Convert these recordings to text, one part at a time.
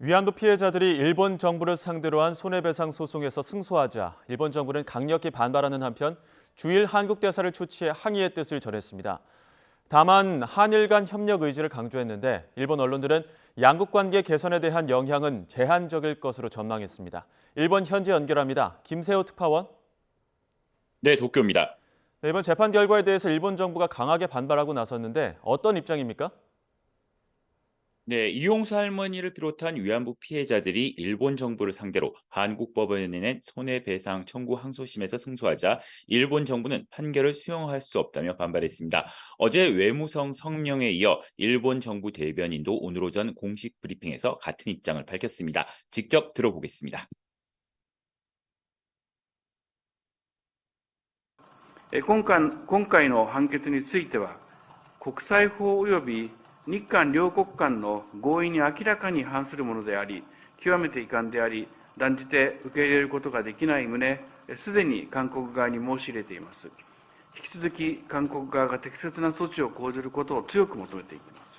위안부 피해자들이 일본 정부를 상대로 한 손해배상 소송에서 승소하자 일본 정부는 강력히 반발하는 한편 주일 한국 대사를 초치해 항의의 뜻을 전했습니다. 다만 한일 간 협력 의지를 강조했는데 일본 언론들은 양국 관계 개선에 대한 영향은 제한적일 것으로 전망했습니다. 일본 현지 연결합니다. 김세호 특파원. 네, 도쿄입니다. 네, 이번 재판 결과에 대해서 일본 정부가 강하게 반발하고 나섰는데 어떤 입장입니까? 네, 이용수 할머니를 비롯한 위안부 피해자들이 일본 정부를 상대로 한국 법원에 낸 손해배상 청구 항소심에서 승소하자 일본 정부는 판결을 수용할 수 없다며 반발했습니다. 어제 외무성 성명에 이어 일본 정부 대변인도 오늘 오전 공식 브리핑에서 같은 입장을 밝혔습니다. 직접 들어보겠습니다. 今回の判決については、国際法及び日韓両国間の合意に明らかに反するものであり、極めて遺憾であり、断じて受け入れることができない旨、すでに韓国側に申し入れています。引き続き、韓国側が適切な措置を講じることを強く求めていきます。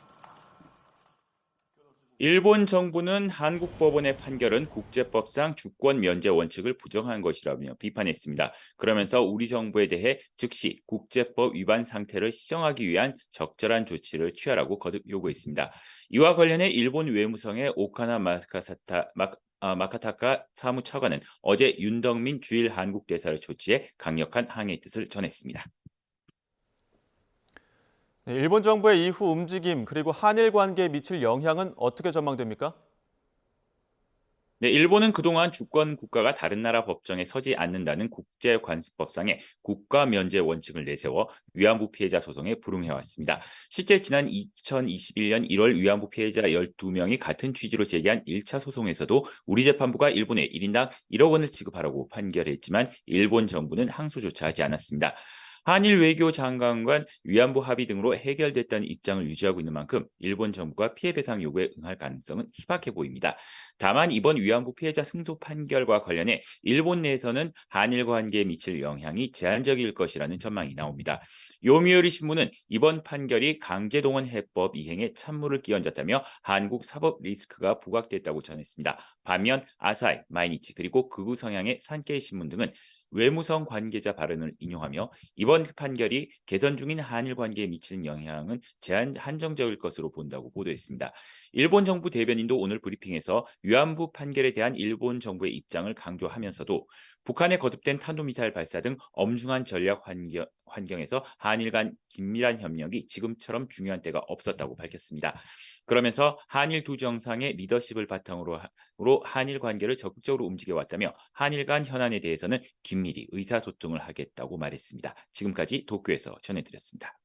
일본 정부는 한국 법원의 판결은 국제법상 주권 면제 원칙을 부정한 것이라며 비판했습니다. 그러면서 우리 정부에 대해 즉시 국제법 위반 상태를 시정하기 위한 적절한 조치를 취하라고 거듭 요구했습니다. 이와 관련해 일본 외무성의 오카나 마카타카 사무차관은 어제 윤덕민 주일 한국 대사를 초치해 강력한 항의 뜻을 전했습니다. 네, 일본 정부의 이후 움직임 그리고 한일 관계에 미칠 영향은 어떻게 전망됩니까? 네, 일본은 그동안 주권 국가가 다른 나라 법정에 서지 않는다는 국제관습법상의 국가 면제 원칙을 내세워 위안부 피해자 소송에 불응해왔습니다. 실제 지난 2021년 1월 위안부 피해자 12명이 같은 취지로 제기한 1차 소송에서도 우리 재판부가 일본에 1인당 1억 원을 지급하라고 판결했지만 일본 정부는 항소조차 하지 않았습니다. 한일 외교 장관 간 위안부 합의 등으로 해결됐다는 입장을 유지하고 있는 만큼 일본 정부가 피해 배상 요구에 응할 가능성은 희박해 보입니다. 다만 이번 위안부 피해자 승소 판결과 관련해 일본 내에서는 한일 관계에 미칠 영향이 제한적일 것이라는 전망이 나옵니다. 요미우리 신문은 이번 판결이 강제동원 해법 이행에 찬물을 끼얹었다며 한국 사법 리스크가 부각됐다고 전했습니다. 반면 아사히, 마이니치 그리고 극우 성향의 산케이 신문 등은 외무성 관계자 발언을 인용하며 이번 판결이 개선 중인 한일 관계에 미치는 영향은 제한 한정적일 것으로 본다고 보도했습니다. 일본 정부 대변인도 오늘 브리핑에서 위안부 판결에 대한 일본 정부의 입장을 강조하면서도 북한의 거듭된 탄도미사일 발사 등 엄중한 전략 환경에서 한일 간 긴밀한 협력이 지금처럼 중요한 때가 없었다고 밝혔습니다. 그러면서 한일 두 정상의 리더십을 바탕으로 한일 관계를 적극적으로 움직여 왔다며 한일 간 현안에 대해서는 긴밀히 의사소통을 하겠다고 말했습니다. 지금까지 도쿄에서 전해드렸습니다.